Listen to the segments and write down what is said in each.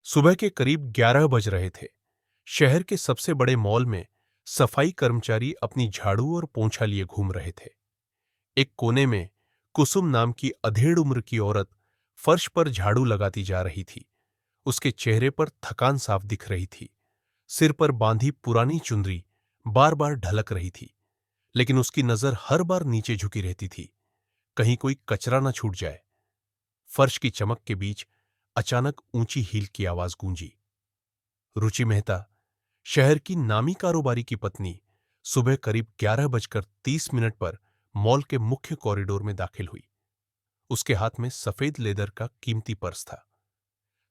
सुबह के करीब 11 बज रहे थे। शहर के सबसे बड़े मॉल में सफाई कर्मचारी अपनी झाड़ू और पोंछा लिए घूम रहे थे। एक कोने में कुसुम नाम की अधेड़ उम्र की औरत फर्श पर झाड़ू लगाती जा रही थी। उसके चेहरे पर थकान साफ दिख रही थी। सिर पर बांधी पुरानी चुनरी बार बार ढलक रही थी, लेकिन उसकी नजर हर बार नीचे झुकी रहती थी, कहीं कोई कचरा न छूट जाए। फर्श की चमक के बीच अचानक ऊंची हील की आवाज गूंजी। रुचि मेहता, शहर की नामी कारोबारी की पत्नी, सुबह करीब 11:30 पर मॉल के मुख्य कॉरिडोर में दाखिल हुई। उसके हाथ में सफेद लेदर का कीमती पर्स था।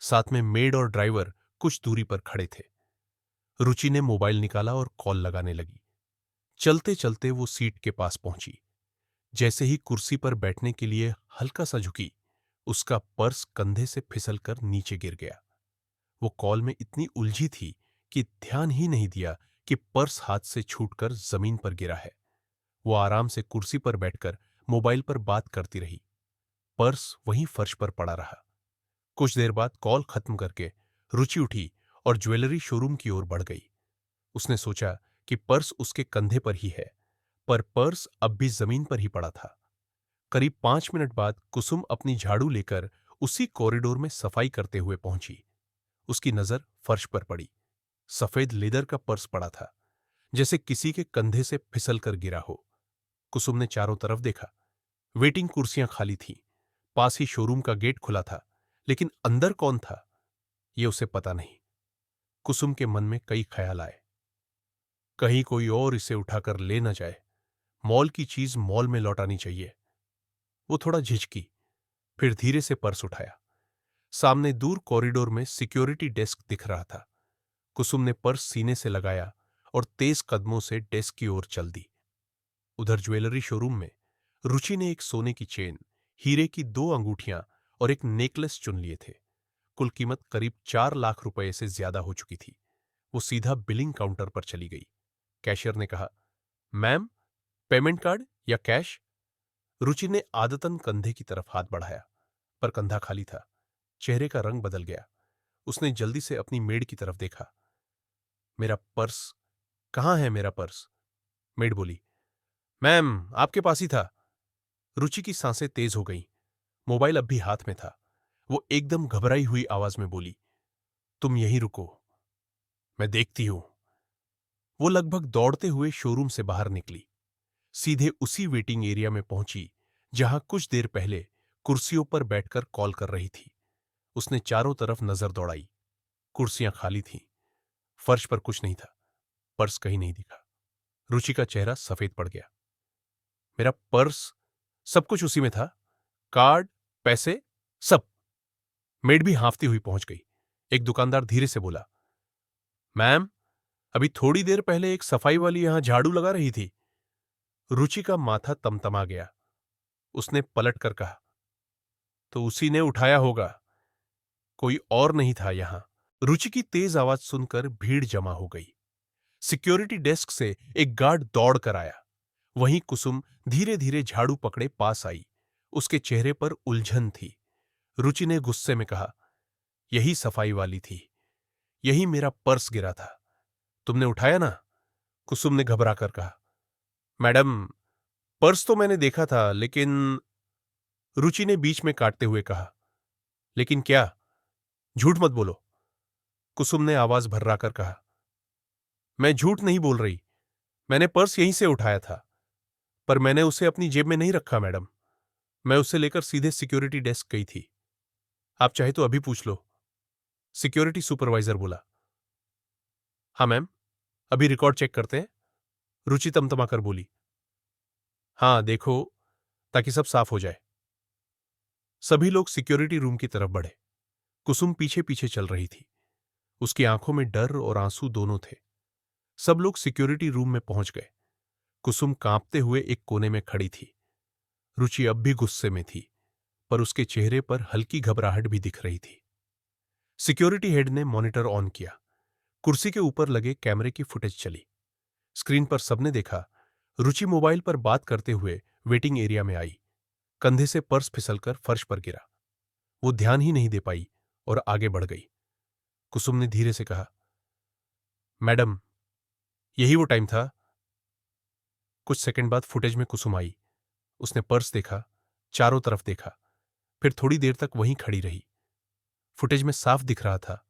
साथ में मेड और ड्राइवर कुछ दूरी पर खड़े थे। रुचि ने मोबाइल निकाला और कॉल लगाने लगी। चलते चलते वो सीट के पास पहुंची। जैसे ही कुर्सी पर बैठने के लिए हल्का सा झुकी, उसका पर्स कंधे से फिसलकर नीचे गिर गया। वो कॉल में इतनी उलझी थी कि ध्यान ही नहीं दिया कि पर्स हाथ से छूटकर जमीन पर गिरा है। वो आराम से कुर्सी पर बैठकर मोबाइल पर बात करती रही। पर्स वहीं फर्श पर पड़ा रहा। कुछ देर बाद कॉल खत्म करके रुचि उठी और ज्वेलरी शोरूम की ओर बढ़ गई। उसने सोचा कि पर्स उसके कंधे पर ही है, पर पर्स अब भी जमीन पर ही पड़ा था। करीब 5 मिनट बाद कुसुम अपनी झाड़ू लेकर उसी कॉरिडोर में सफाई करते हुए पहुंची। उसकी नजर फर्श पर पड़ी। सफेद लेदर का पर्स पड़ा था, जैसे किसी के कंधे से फिसल कर गिरा हो। कुसुम ने चारों तरफ देखा। वेटिंग कुर्सियां खाली थीं। पास ही शोरूम का गेट खुला था, लेकिन अंदर कौन था, यह उसे पता नहीं। कुसुम के मन में कई ख्याल आए। कहीं कोई और इसे उठाकर ले न जाए। मॉल की चीज मॉल में लौटानी चाहिए। वो थोड़ा झिझकी, फिर धीरे से पर्स उठाया। सामने दूर कॉरिडोर में सिक्योरिटी डेस्क दिख रहा था। कुसुम ने पर्स सीने से लगाया और तेज कदमों से डेस्क की ओर चल दी। उधर ज्वेलरी शोरूम में रुचि ने एक सोने की चेन, हीरे की 2 अंगूठियां और एक नेकलेस चुन लिए थे। कुल कीमत करीब 4 लाख रुपए से ज्यादा हो चुकी थी। वो सीधा बिलिंग काउंटर पर चली गई। कैशियर ने कहा, मैम, पेमेंट कार्ड या कैश? रुचि ने आदतन कंधे की तरफ हाथ बढ़ाया, पर कंधा खाली था। चेहरे का रंग बदल गया। उसने जल्दी से अपनी मेड की तरफ देखा। मेरा पर्स कहाँ है? मेरा पर्स? मेड बोली। मैम, आपके पास ही था। रुचि की सांसें तेज हो गईं। मोबाइल अब भी हाथ में था। वो एकदम घबराई हुई आवाज में बोली, तुम यहीं रुको, मैं देखती हूं। वो लगभग दौड़ते हुए शोरूम से बाहर निकली। सीधे उसी वेटिंग एरिया में पहुंची जहां कुछ देर पहले कुर्सियों पर बैठकर कॉल कर रही थी। उसने चारों तरफ नजर दौड़ाई। कुर्सियां खाली थीं। फर्श पर कुछ नहीं था। पर्स कहीं नहीं दिखा। रुचि का चेहरा सफेद पड़ गया। मेरा पर्स, सब कुछ उसी में था। कार्ड, पैसे, सब। मेड भी हांफती हुई पहुंच गई। एक दुकानदार धीरे से बोला, मैम, अभी थोड़ी देर पहले एक सफाई वाली यहां झाड़ू लगा रही थी। रुचि का माथा तमतमा गया। उसने पलट कर कहा, तो उसी ने उठाया होगा, कोई और नहीं था यहां। रुचि की तेज आवाज सुनकर भीड़ जमा हो गई। सिक्योरिटी डेस्क से एक गार्ड दौड़ कर आया। वहीं कुसुम धीरे धीरे झाड़ू पकड़े पास आई। उसके चेहरे पर उलझन थी। रुचि ने गुस्से में कहा, यही सफाई वाली थी, यही मेरा पर्स गिरा था, तुमने उठाया ना? कुसुम ने घबरा कर कहा, मैडम, पर्स तो मैंने देखा था, लेकिन। रुचि ने बीच में काटते हुए कहा, लेकिन क्या? झूठ मत बोलो। कुसुम ने आवाज भर्राकर कहा, मैं झूठ नहीं बोल रही। मैंने पर्स यहीं से उठाया था, पर मैंने उसे अपनी जेब में नहीं रखा मैडम। मैं उसे लेकर सीधे सिक्योरिटी डेस्क गई थी। आप चाहे तो अभी पूछ लो। सिक्योरिटी सुपरवाइजर बोला। हाँ मैम, अभी रिकॉर्ड चेक करते हैं। रुचि तमतमाकर बोली। हाँ देखो, ताकि सब साफ हो जाए। सभी लोग सिक्योरिटी रूम की तरफ बढ़े। कुसुम पीछे पीछे चल रही थी। उसकी आंखों में डर और आंसू दोनों थे। सब लोग सिक्योरिटी रूम में पहुंच गए। कुसुम कांपते हुए एक कोने में खड़ी थी। रुचि अब भी गुस्से में थी, पर उसके चेहरे पर हल्की घबराहट भी दिख रही थी। सिक्योरिटी हेड ने मॉनिटर ऑन किया। कुर्सी के ऊपर लगे कैमरे की फुटेज चली। स्क्रीन पर सबने देखा, रुचि मोबाइल पर बात करते हुए वेटिंग एरिया में आई। कंधे से पर्स फिसलकर फर्श पर गिरा। वो ध्यान ही नहीं दे पाई और आगे बढ़ गई। कुसुम ने धीरे से कहा, मैडम, यही वो टाइम था। कुछ सेकंड बाद फुटेज में कुसुम आई। उसने पर्स देखा, चारों तरफ देखा, फिर थोड़ी देर तक वहीं खड़ी रही। फुटेज में साफ दिख रहा था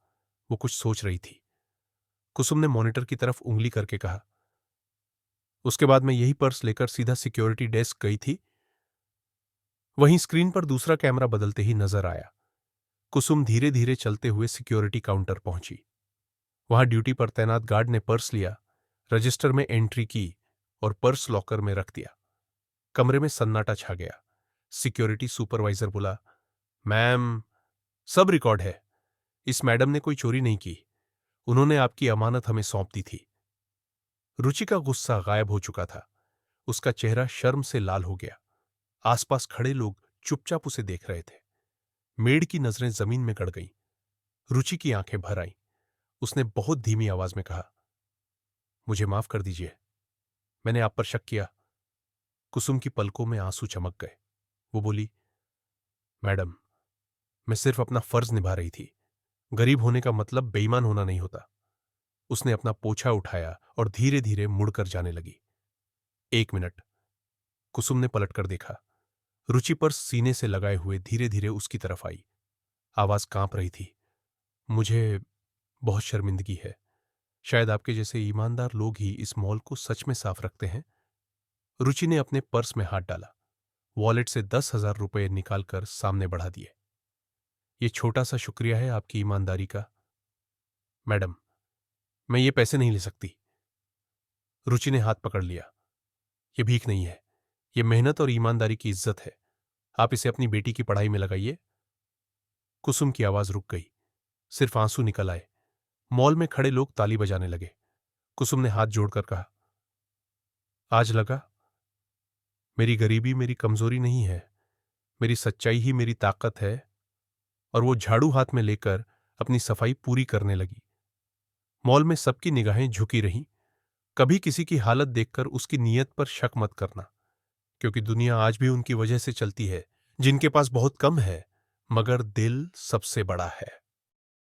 वो कुछ सोच रही थी। कुसुम ने मॉनिटर की तरफ उंगली करके कहा, उसके बाद मैं यही पर्स लेकर सीधा सिक्योरिटी डेस्क गई थी। वहीं स्क्रीन पर दूसरा कैमरा बदलते ही नजर आया। कुसुम धीरे धीरे चलते हुए सिक्योरिटी काउंटर पहुंची। वहां ड्यूटी पर तैनात गार्ड ने पर्स लिया, रजिस्टर में एंट्री की और पर्स लॉकर में रख दिया। कमरे में सन्नाटा छा गया। सिक्योरिटी सुपरवाइजर बोला, मैम, सब रिकॉर्ड है। इस मैडम ने कोई चोरी नहीं की। उन्होंने आपकी अमानत हमें सौंप दी थी। रुचि का गुस्सा गायब हो चुका था। उसका चेहरा शर्म से लाल हो गया। आसपास खड़े लोग चुपचाप उसे देख रहे थे। मेड की नजरें जमीन में गड़ गईं। रुचि की आंखें भर आईं। उसने बहुत धीमी आवाज में कहा, मुझे माफ कर दीजिए, मैंने आप पर शक किया। कुसुम की पलकों में आंसू चमक गए। वो बोली, मैडम, मैं सिर्फ अपना फर्ज निभा रही थी। गरीब होने का मतलब बेईमान होना नहीं होता। उसने अपना पोछा उठाया और धीरे धीरे मुड़कर जाने लगी। 1 मिनट। कुसुम ने पलटकर देखा। रुचि पर सीने से लगाए हुए धीरे धीरे उसकी तरफ आई। आवाज कांप रही थी, मुझे बहुत शर्मिंदगी है। शायद आपके जैसे ईमानदार लोग ही इस मॉल को सच में साफ रखते हैं। रुचि ने अपने पर्स में हाथ डाला, वॉलेट से 10,000 रुपये निकालकर सामने बढ़ा दिए। ये छोटा सा शुक्रिया है आपकी ईमानदारी का। मैडम, मैं ये पैसे नहीं ले सकती। रुचि ने हाथ पकड़ लिया। ये भीख नहीं है, ये मेहनत और ईमानदारी की इज्जत है। आप इसे अपनी बेटी की पढ़ाई में लगाइए। कुसुम की आवाज रुक गई, सिर्फ आंसू निकल आए। मॉल में खड़े लोग ताली बजाने लगे। कुसुम ने हाथ जोड़कर कहा, आज लगा, मेरी गरीबी मेरी कमजोरी नहीं है, मेरी सच्चाई ही मेरी ताकत है। और वो झाड़ू हाथ में लेकर अपनी सफाई पूरी करने लगी। मॉल में सबकी निगाहें झुकी रहीं। कभी किसी की हालत देखकर उसकी नीयत पर शक मत करना, क्योंकि दुनिया आज भी उनकी वजह से चलती है जिनके पास बहुत कम है, मगर दिल सबसे बड़ा है।